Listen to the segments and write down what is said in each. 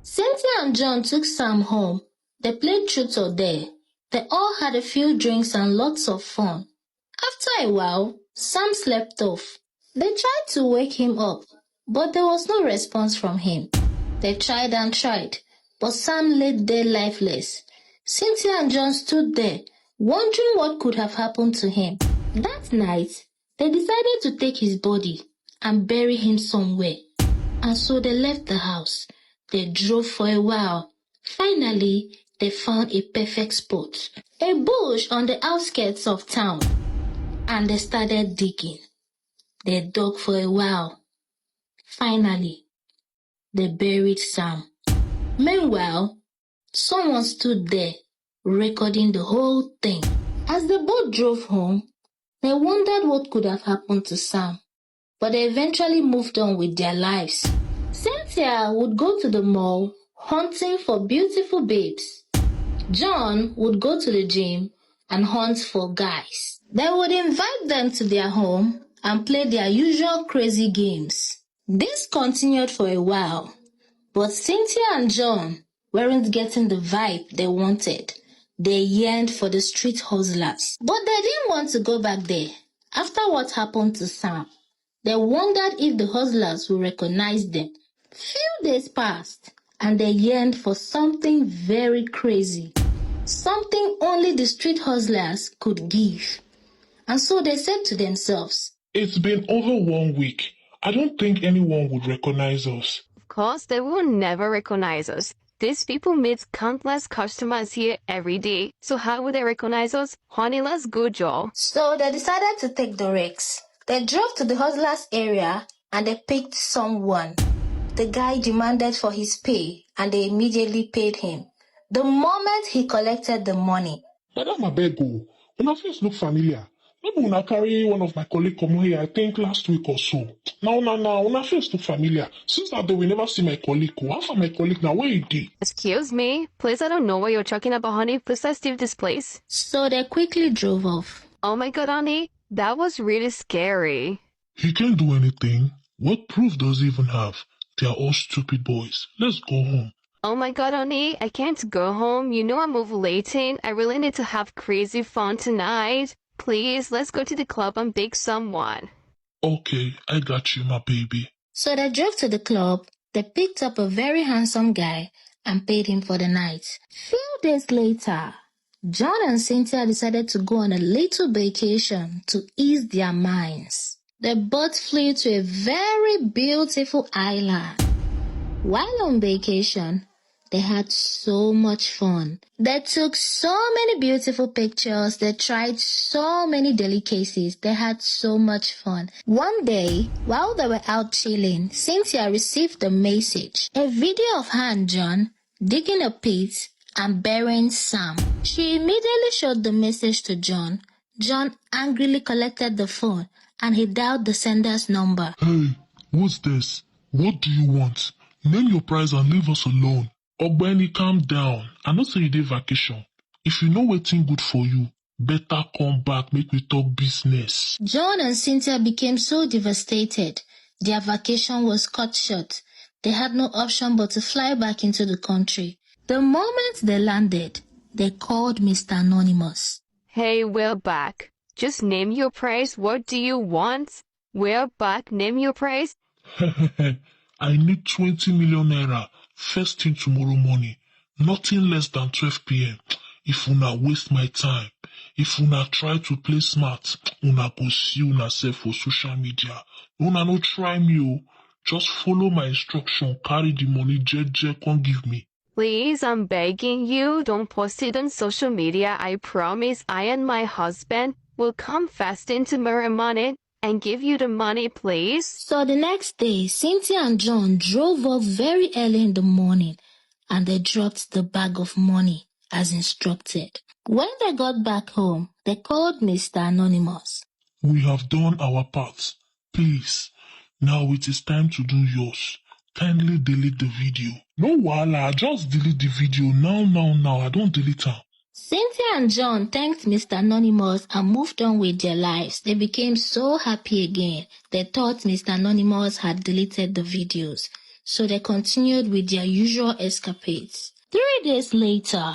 Cynthia and John took Sam home. They played truth or dare. They all had a few drinks and lots of fun. After a while, Sam slept off. They tried to wake him up, but there was no response from him. They tried and tried, but Sam lay there lifeless. Cynthia and John stood there, wondering what could have happened to him. That night, they decided to take his body and bury him somewhere. And so they left the house. They drove for a while. Finally, they found a perfect spot, a bush on the outskirts of town. And they started digging. They dug for a while. Finally, they buried Sam. Meanwhile, someone stood there, recording the whole thing. As the boat drove home, they wondered what could have happened to Sam, but they eventually moved on with their lives. Cynthia would go to the mall hunting for beautiful babes. John would go to the gym and hunt for guys. They would invite them to their home and play their usual crazy games. This continued for a while, but Cynthia and John weren't getting the vibe they wanted. They yearned for the street hustlers, but they didn't want to go back there. After what happened to Sam, they wondered if the hustlers would recognize them. Few days passed, and they yearned for something very crazy, something only the street hustlers could give. And so they said to themselves, "It's been over 1 week. I don't think anyone would recognize us." Of course, they will never recognize us. These people meet countless customers here every day. So how would they recognize us? Honey, let's go, Joel. So they decided to take the risks. They drove to the hustlers area and they picked someone. The guy demanded for his pay and they immediately paid him. The moment he collected the money. Madam Abego, una face look familiar. Maybe una carry one of my colleague come here, I think last week or so. Now, una face look familiar. Since that day, we never see my colleague. How far my colleague now? Where he dey? Excuse me? Please, I don't know what you're talking about, honey. Please, let's leave this place. So they quickly drove off. Oh my god, honey. That was really scary. He can't do anything. What proof does he even have? They are all stupid boys. Let's go home. Oh my god, honey. I can't go home. You know I'm ovulating. I really need to have crazy fun tonight. Please, let's go to the club and beg someone. Okay, I got you, my baby. So they drove to the club. They picked up a very handsome guy and paid him for the night. Few days later, John and Cynthia decided to go on a little vacation to ease their minds. They both flew to a very beautiful island. While on vacation, they had so much fun. They took so many beautiful pictures. They tried so many delicacies. They had so much fun. One day, while they were out chilling, Cynthia received a message. A video of her and John digging a pit and burying Sam. She immediately showed the message to John. John angrily collected the phone and he dialed the sender's number. Hey, what's this? What do you want? Name your price and leave us alone. Ogbeni, calm down. I know say you dey vacation. If you know wetin good for you, better come back make we talk business. John and Cynthia became so devastated. Their vacation was cut short. They had no option but to fly back into the country. The moment they landed, they called Mr. Anonymous. Hey, we're back. Just name your price. What do you want? We're back. Name your price. I need 20 million naira first thing tomorrow morning. Nothing less than 12 p.m. If una waste my time, if una try to play smart, una go see una self for social media. Una no try me o. Just follow my instruction, carry the money jeje come give me. Please, I'm begging you, don't post it on social media. I promise I and my husband will come fasting tomorrow morning and give you the money, please. So the next day, Cynthia and John drove off very early in the morning and they dropped the bag of money as instructed. When they got back home, they called Mr. Anonymous. We have done our part. Please, now it is time to do yours. Kindly delete the video. No wahala, just delete the video now. I don't delete am. Cynthia and John thanked Mr. Anonymous and moved on with their lives. They became so happy again. They thought Mr. Anonymous had deleted the videos. so they continued with their usual escapades. 3 days later,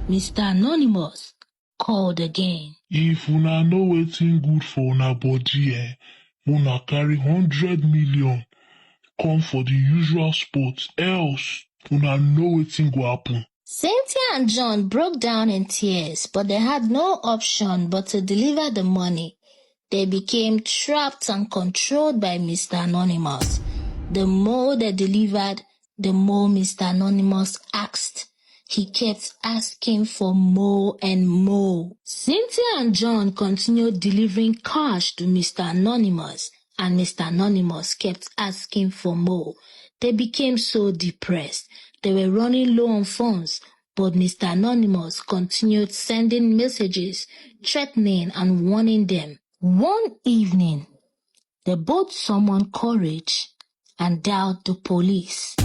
Mr. Anonymous called again. If una know wetin good for una body, una carry 100 million come for the usual spot, else una know wetin go happen. Cynthia and John broke down in tears, but they had no option but to deliver the money. They became trapped and controlled by Mr. Anonymous. The more they delivered, the more Mr. Anonymous asked. He kept asking for more and more. Cynthia and John continued delivering cash to Mr. Anonymous, and Mr. Anonymous kept asking for more. They became so depressed. They were running low on funds, but Mr. Anonymous continued sending messages, threatening and warning them. One evening, they both summoned courage and dialed the police.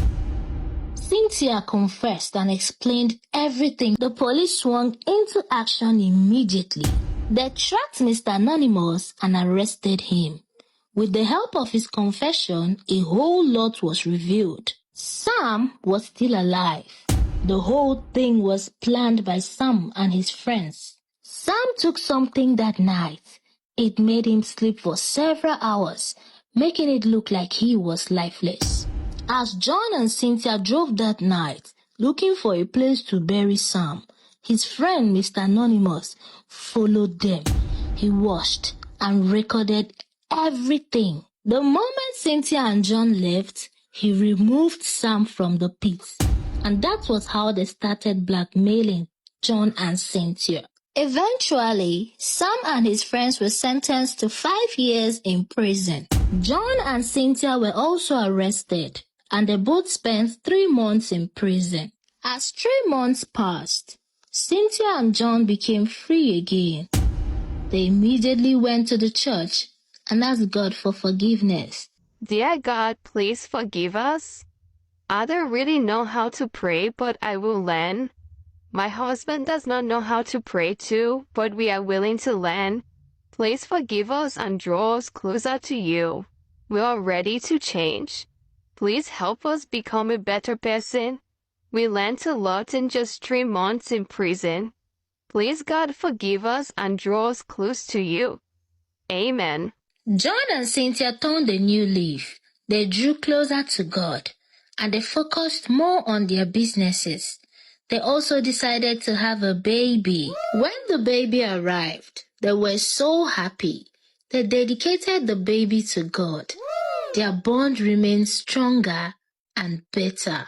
Cynthia confessed and explained everything. The police swung into action immediately. They tracked Mr. Anonymous and arrested him. With the help of his confession, a whole lot was revealed. Sam was still alive. The whole thing was planned by Sam and his friends. Sam took something that night. It made him sleep for several hours, making it look like he was lifeless. As John and Cynthia drove that night, looking for a place to bury Sam, his friend Mr. Anonymous followed them. He watched and recorded everything. The moment Cynthia and John left, he removed Sam from the pit. And that was how they started blackmailing John and Cynthia. Eventually, Sam and his friends were sentenced to 5 years in prison. John and Cynthia were also arrested, and they both spent 3 months in prison. As 3 months passed, Cynthia and John became free again. They immediately went to the church and asked God for forgiveness. Dear God, please forgive us. I don't really know how to pray, but I will learn. My husband does not know how to pray too, but we are willing to learn. Please forgive us and draw us closer to you. We are ready to change. Please help us become a better person. We learned a lot in just 3 months in prison. Please God forgive us and draw us close to you. Amen. John and Cynthia turned a new leaf. They drew closer to God, and they focused more on their businesses. They also decided to have a baby. When the baby arrived, they were so happy. They dedicated the baby to God. Their bond remained stronger and better.